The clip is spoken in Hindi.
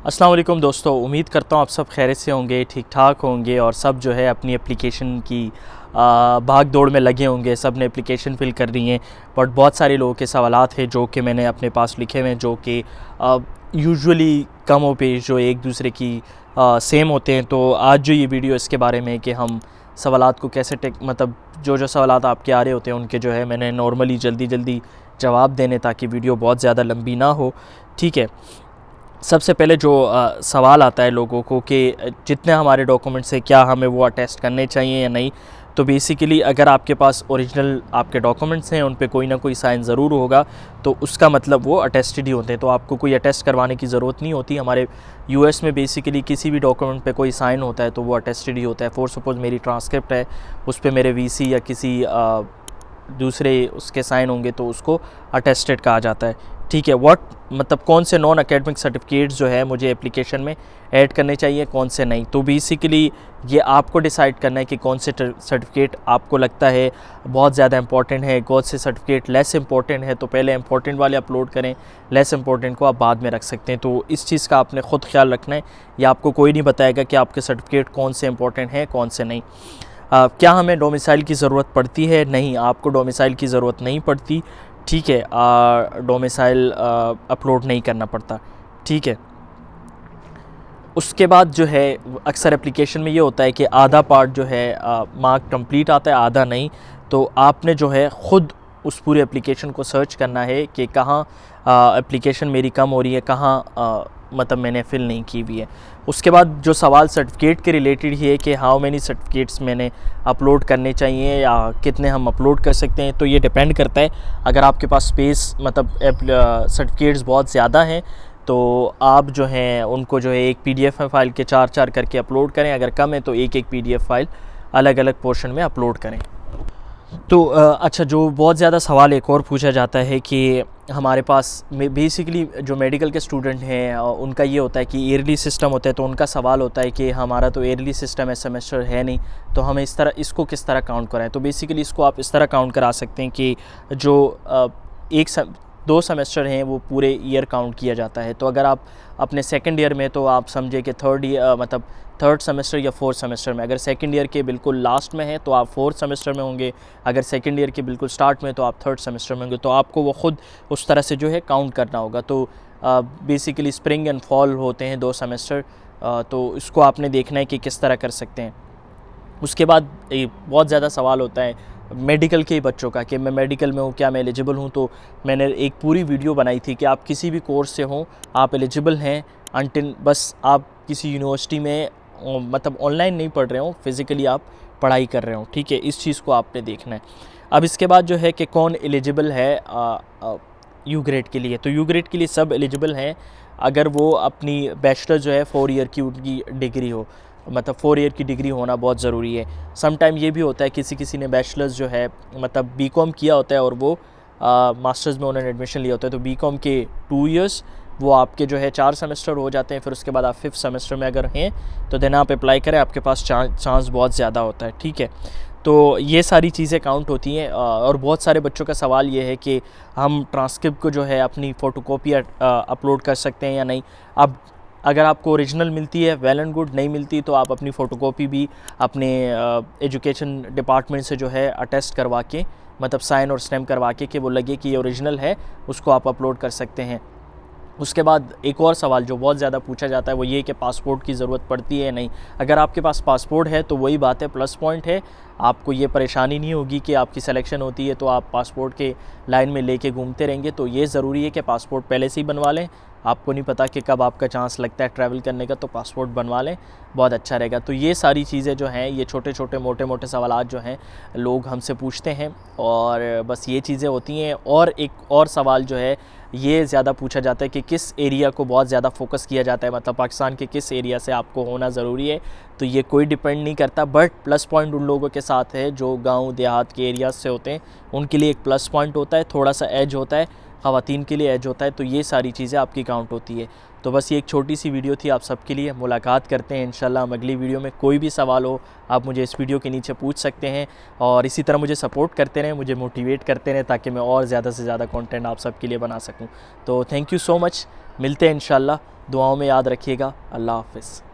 अस्सलाम वालेकुम दोस्तों, उम्मीद करता हूँ आप सब खैरियत से होंगे, ठीक ठाक होंगे और सब जो है अपनी एप्लीकेशन की भाग दौड़ में लगे होंगे। सब ने एप्लीकेशन फ़िल कर रही हैं, बट बहुत सारे लोगों के सवालात हैं जो कि मैंने अपने पास लिखे हुए हैं, जो कि यूजुअली कम व पेश जो एक दूसरे की सेम होते हैं। तो आज जो ये वीडियो इसके बारे में है कि हम सवालात को कैसे मतलब जो सवालात आपके आ रहे होते हैं उनके जो है मैंने नॉर्मली जल्दी जवाब देने, ताकि वीडियो बहुत ज़्यादा लंबी ना हो। ठीक है, सबसे पहले जो सवाल आता है लोगों को कि जितने हमारे डॉक्यूमेंट्स हैं क्या हमें वो अटेस्ट करने चाहिए या नहीं। तो बेसिकली अगर आपके पास ओरिजिनल आपके डॉक्यूमेंट्स हैं, उन पे कोई ना कोई साइन ज़रूर होगा, तो उसका मतलब वो अटेस्टेड ही होते हैं। तो आपको कोई अटेस्ट करवाने की ज़रूरत नहीं होती। हमारे यूएस में बेसिकली किसी भी डॉक्यूमेंट पे कोई साइन होता है तो वो अटेस्टेड ही होता है। फॉर सपोज़ मेरी ट्रांसक्रिप्ट है, उस पर मेरे वीसी या किसी दूसरे उसके साइन होंगे तो उसको अटेस्टेड कहा जाता है। ठीक है, मतलब कौन से नॉन एकेडमिक सर्टिफिकेट्स जो है मुझे एप्लीकेशन में ऐड करने चाहिए, कौन से नहीं। तो बेसिकली ये आपको डिसाइड करना है कि कौन से सर्टिफिकेट आपको लगता है बहुत ज़्यादा इंपॉर्टेंट है, कौन से सर्टिफिकेट लेस इंपॉर्टेंट है। तो पहले इंपॉर्टेंट वाले अपलोड करें, लेस इंपॉर्टेंट को आप बाद में रख सकते हैं। तो इस चीज़ का आपने ख़ुद ख्याल रखना है, या आपको कोई नहीं बताएगा कि आपके सर्टिफिकेट कौन से इंपॉर्टेंट हैं कौन से नहीं। क्या हमें डोमिसाइल की ज़रूरत पड़ती है? नहीं, आपको डोमिसाइल की ज़रूरत नहीं पड़ती। ठीक है, डोमिसाइल अपलोड नहीं करना पड़ता। ठीक है, उसके बाद जो है अक्सर एप्लीकेशन में ये होता है कि आधा पार्ट जो है मार्क कंप्लीट आता है, आधा नहीं। तो आपने जो है ख़ुद उस पूरे एप्लीकेशन को सर्च करना है कि कहाँ एप्लीकेशन मेरी कम हो रही है, कहाँ मतलब मैंने फ़िल नहीं की हुई है। उसके बाद जो सवाल सर्टिफिकेट के रिलेटेड ही है कि हाउ मैनी सर्टिफिकेट्स मैंने अपलोड करने चाहिए या कितने हम अपलोड कर सकते हैं। तो ये डिपेंड करता है। अगर आपके पास स्पेस मतलब सर्टिफिकेट्स बहुत ज़्यादा हैं तो आप जो हैं उनको जो है एक पीडीएफ फाइल के 4-4 करके अपलोड करें। अगर कम है तो एक पीडीएफ फाइल अलग अलग पोर्शन में अपलोड करें। तो अच्छा, जो बहुत ज़्यादा सवाल एक और पूछा जाता है कि हमारे पास बेसिकली जो मेडिकल के स्टूडेंट हैं उनका ये होता है कि ईयरली सिस्टम होता है। तो उनका सवाल होता है कि हमारा तो ईयरली सिस्टम है, सेमेस्टर है नहीं, तो हमें इसको किस तरह काउंट कराएं। तो बेसिकली इसको आप इस तरह काउंट करा सकते हैं कि जो 2 सेमेस्टर हैं वो पूरे ईयर काउंट किया जाता है। तो अगर आप अपने सेकंड ईयर में, तो आप समझे कि थर्ड सेमेस्टर या फोर्थ सेमेस्टर में। अगर सेकंड ईयर के बिल्कुल लास्ट में है तो आप फोर्थ सेमेस्टर में होंगे, अगर सेकंड ईयर के बिल्कुल स्टार्ट में तो आप थर्ड सेमेस्टर में होंगे। तो आपको वो ख़ुद उस तरह से जो है काउंट करना होगा। तो बेसिकली स्प्रिंग एंड फॉल होते हैं 2 सेमेस्टर, तो इसको आपने देखना है कि किस तरह कर सकते हैं। उसके बाद बहुत ज़्यादा सवाल होता है मेडिकल के बच्चों का कि मैं मेडिकल में हूँ, क्या मैं एलिजिबल हूँ। तो मैंने एक पूरी वीडियो बनाई थी कि आप किसी भी कोर्स से हों, आप एलिजिबल हैं अनटिल बस आप किसी यूनिवर्सिटी में मतलब ऑनलाइन नहीं पढ़ रहे हो, फिज़िकली आप पढ़ाई कर रहे हो। ठीक है, इस चीज़ को आपने देखना है। अब इसके बाद जो है कि कौन एलिजिबल है यू ग्रेड के लिए। तो यू ग्रेड के लिए सब एलिजिबल हैं अगर वो अपनी बैचलर जो है 4 ईयर की उनकी डिग्री हो, मतलब 4 ईयर की डिग्री होना बहुत ज़रूरी है। सम टाइम ये भी होता है किसी ने बैचलर्स जो है मतलब बीकॉम किया होता है और वो मास्टर्स में उन्होंने एडमिशन लिया होता है। तो बीकॉम के 2 इयर्स वो आपके जो है 4 सेमेस्टर हो जाते हैं। फिर उसके बाद आप 5th सेमेस्टर में अगर हैं तो देन आप अप्लाई करें, आपके पास चांस बहुत ज़्यादा होता है। ठीक है, तो ये सारी चीज़ें काउंट होती हैं। और बहुत सारे बच्चों का सवाल ये है कि हम ट्रांसक्रिप्ट को जो है अपनी फ़ोटोकॉपी अपलोड कर सकते हैं या नहीं। अब अगर आपको ओरिजिनल मिलती है वेल एंड गुड, नहीं मिलती तो आप अपनी फ़ोटोकॉपी भी अपने एजुकेशन डिपार्टमेंट से जो है अटेस्ट करवा के, मतलब साइन और स्टैम्प करवा के कि वो लगे कि ये ओरिजिनल है, उसको आप अपलोड कर सकते हैं। उसके बाद एक और सवाल जो बहुत ज़्यादा पूछा जाता है वो ये कि पासपोर्ट की ज़रूरत पड़ती है या नहीं। अगर आपके पास पासपोर्ट है तो वही बात है, प्लस पॉइंट है, आपको ये परेशानी नहीं होगी कि आपकी सिलेक्शन होती है तो आप पासपोर्ट के लाइन में लेके घूमते रहेंगे। तो ये ज़रूरी है कि पासपोर्ट पहले से ही बनवा लें। आपको नहीं पता कि कब आपका चांस लगता है ट्रैवल करने का, तो पासपोर्ट बनवा लें, बहुत अच्छा रहेगा। तो ये सारी चीज़ें जो हैं, ये छोटे छोटे मोटे मोटे सवालात जो हैं लोग हमसे पूछते हैं, और बस ये चीज़ें होती हैं। और एक और सवाल जो है ये ज़्यादा पूछा जाता है कि किस एरिया को बहुत ज़्यादा फोकस किया जाता है, मतलब पाकिस्तान के किस एरिया से आपको होना ज़रूरी है। तो ये कोई डिपेंड नहीं करता, बट प्लस पॉइंट उन लोगों के साथ है जो गांव देहात के एरियाज से होते हैं, उनके लिए एक प्लस पॉइंट होता है, थोड़ा सा एज होता है, ख़वातीन के लिए एज होता है। तो ये सारी चीज़ें आपकी काउंट होती है। तो बस ये एक छोटी सी वीडियो थी आप सबके लिए। मुलाकात करते हैं इंशाल्लाह हम अगली वीडियो में। कोई भी सवाल हो आप मुझे इस वीडियो के नीचे पूछ सकते हैं, और इसी तरह मुझे सपोर्ट करते रहें, मुझे मोटिवेट करते रहें, ताकि मैं और ज़्यादा से ज़्यादा कंटेंट आप सबके लिए बना सकूं। तो थैंक यू सो मच। मिलते हैं इंशाल्लाह, दुआओं में याद रखिएगा। अल्लाह हाफ़िज़।